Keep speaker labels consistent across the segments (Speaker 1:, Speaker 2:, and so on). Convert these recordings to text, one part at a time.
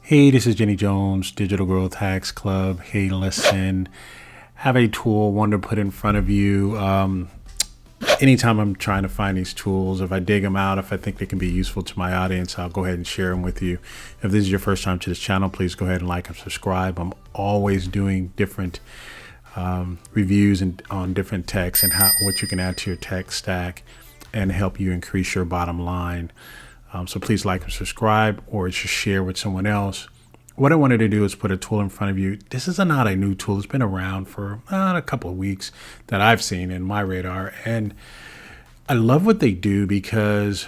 Speaker 1: Hey, this is Jenny Jones, Digital Growth Hacks Club. Hey, listen, have a tool, one to put in front of you. Anytime I'm trying to find these tools, if I dig them out, if I think they can be useful to my audience, I'll go ahead and share them with you. If this is your first time to this channel, please go ahead and like and subscribe. I'm always doing different reviews on different techs and what you can add to your tech stack and help you increase your bottom line. So please like and subscribe, or just share with someone else. What I wanted to do is put a tool in front of you. This is not a new tool. It's been around for a couple of weeks that I've seen in my radar. And I love what they do because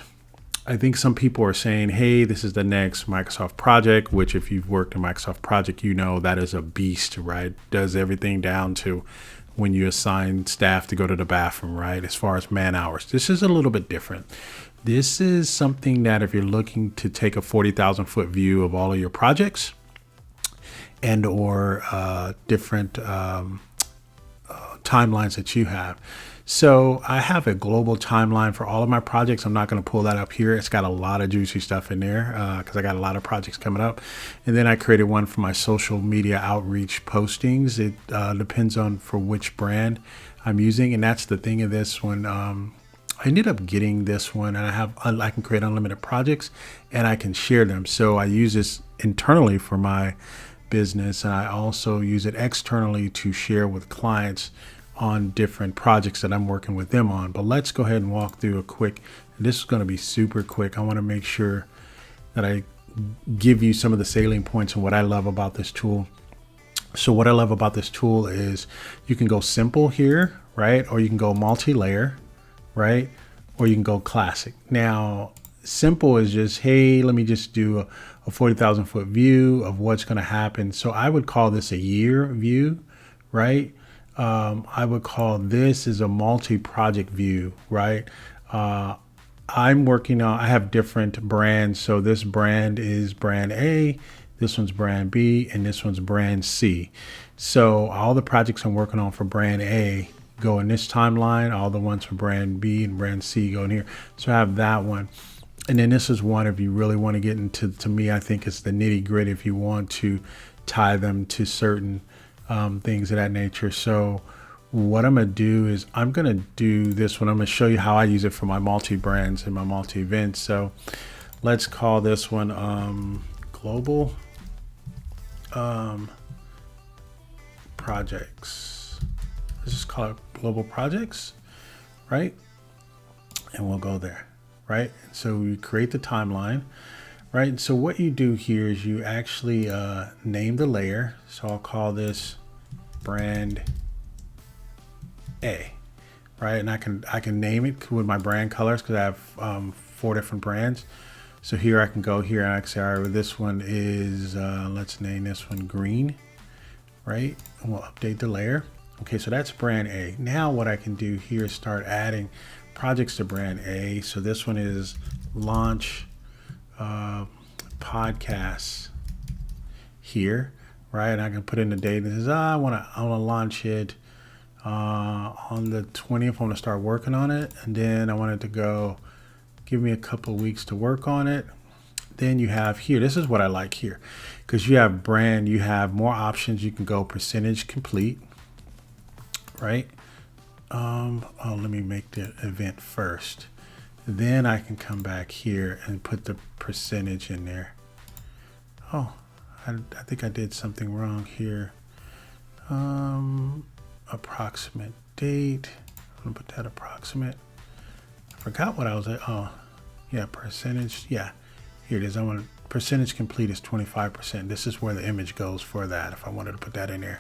Speaker 1: I think some people are saying, hey, this is the next Microsoft project, which if you've worked in Microsoft project, you know that is a beast, right? Does everything down to when you assign staff to go to the bathroom, right? As far as man hours, this is a little bit different. This is something that if you're looking to take a 40,000 foot view of all of your projects and or different timelines that you have. So I have a global timeline for all of my projects. I'm not going to pull that up here. It's got a lot of juicy stuff in there because I got a lot of projects coming up. And then I created one for my social media outreach postings. It depends on for which brand I'm using. And that's the thing of this one. I ended up getting this one, and I can create unlimited projects and I can share them. So I use this internally for my business, and I also use it externally to share with clients on different projects that I'm working with them on. But let's go ahead and walk through a quick, and this is going to be super quick. I want to make sure that I give you some of the salient points and what I love about this tool. So what I love about this tool is you can go simple here, right? Or you can go multi-layer, right? Or you can go classic. Now, simple is just, hey, let me just do a 40,000 foot view of what's going to happen. So I would call this a year view, right? I would call this is a multi-project view, right? I'm working on, I have different brands. So this brand is brand A, this one's brand B, and this one's brand C. So all the projects I'm working on for brand A go in this timeline. All the ones for brand B and brand C go in here. So I have that one. And then this is one, if you really want to get into, to me, I think it's the nitty gritty if you want to tie them to certain things of that nature. So what I'm going to do is I'm going to do this one. I'm going to show you how I use it for my multi-brands and my multi-events. So let's call this one global projects. Let's just call it global projects, right? And we'll go there, right? So we create the timeline, right? And so what you do here is you actually name the layer. So I'll call this brand A, right? And I can name it with my brand colors because I have 4 different brands. So here I can go here and I can say, all right, this one is, let's name this one green, right? And we'll update the layer. Okay, so that's brand A. Now what I can do here is start adding projects to brand A. So this one is launch podcasts here, right? And I can put in the date. This is I want to launch it on the 20th. I want to start working on it, and then I want it to go. Give me a couple of weeks to work on it. Then you have here. This is what I like here, because you have brand. You have more options. You can go percentage complete. Right? Let me make the event first. Then I can come back here and put the percentage in there. Oh, I think I did something wrong here. Approximate date. I'm gonna put that approximate. I forgot what I was at. Oh, yeah, percentage. Yeah, here it is. I want percentage complete is 25%. This is where the image goes for that. If I wanted to put that in there.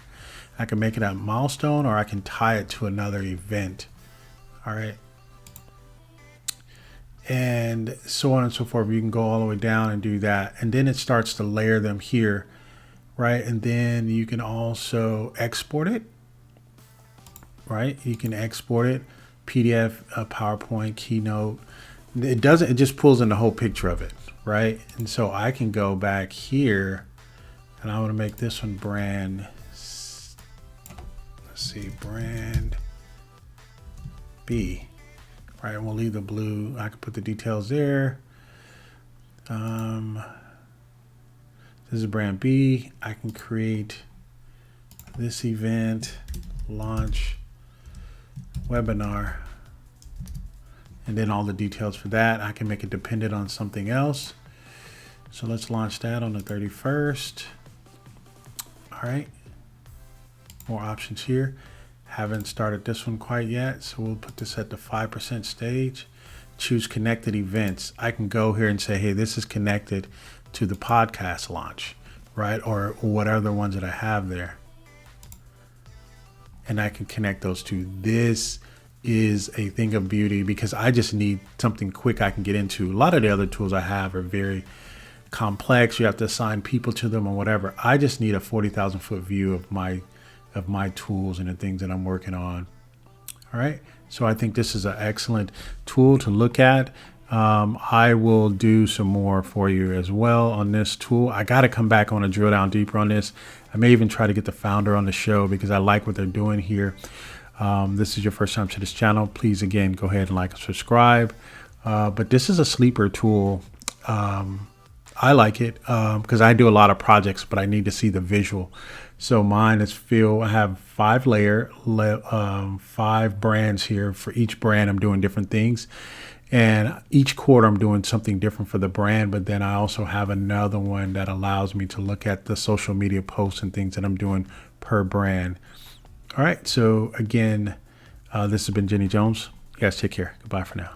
Speaker 1: I can make it a milestone or I can tie it to another event. All right. And so on and so forth. You can go all the way down and do that. And then it starts to layer them here, right? And then you can also export it, right? You can export it, PDF, PowerPoint, Keynote. It doesn't, it just pulls in the whole picture of it, right? And so I can go back here and I want to make this one brand, see, brand B, right? And we'll leave the blue. I can put the details there. This is brand B. I can create this event, launch, webinar, and then all the details for that. I can make it dependent on something else. So let's launch that on the 31st. All right, more options here. Haven't started this one quite yet, so we'll put this at the 5% stage. Choose connected events. I can go here and say, hey, this is connected to the podcast launch, right? Or what other ones that I have there. And I can connect those two. This is a thing of beauty because I just need something quick I can get into. A lot of the other tools I have are very complex. You have to assign people to them or whatever. I just need a 40,000 foot view of my tools and the things that I'm working on. All right. So I think this is an excellent tool to look at. I will do some more for you as well on this tool. I got to come back on and drill down deeper on this. I may even try to get the founder on the show because I like what they're doing here. This is your first time to this channel. Please, again, go ahead and like and subscribe. But this is a sleeper tool. I like it because I do a lot of projects, but I need to see the visual. So mine is I have 5 brands here. For each brand, I'm doing different things. And each quarter, I'm doing something different for the brand. But then I also have another one that allows me to look at the social media posts and things that I'm doing per brand. All right. So again, this has been Jenny Jones. You guys take care. Goodbye for now.